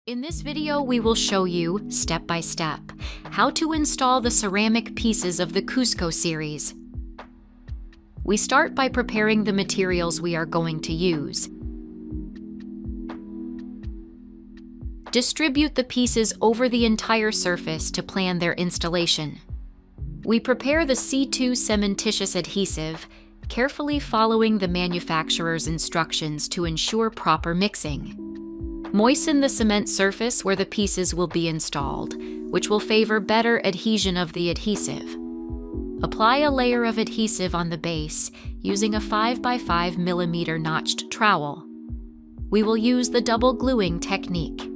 In this video, we will show you, step by step, how to install the ceramic pieces of the Cuzco series. We start by preparing the materials we are going to use. Distribute the pieces over the entire surface to plan their installation. We prepare the C2 cementitious adhesive, carefully following the manufacturer's instructions to ensure proper mixing. Moisten the cement surface where the pieces will be installed, which will favor better adhesion of the adhesive. Apply a layer of adhesive on the base using a 5x5 mm notched trowel. We will use the double gluing technique.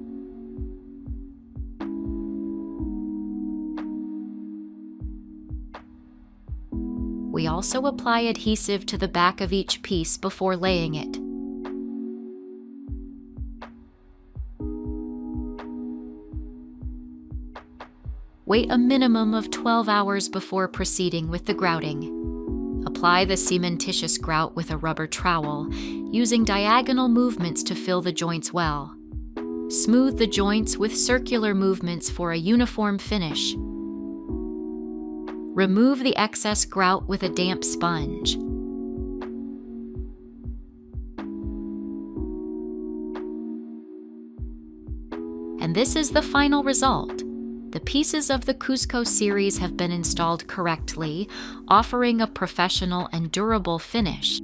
We also apply adhesive to the back of each piece before laying it. Wait a minimum of 12 hours before proceeding with the grouting. Apply the cementitious grout with a rubber trowel, using diagonal movements to fill the joints well. Smooth the joints with circular movements for a uniform finish. Remove the excess grout with a damp sponge. And this is the final result. The pieces of the Cuzco series have been installed correctly, offering a professional and durable finish.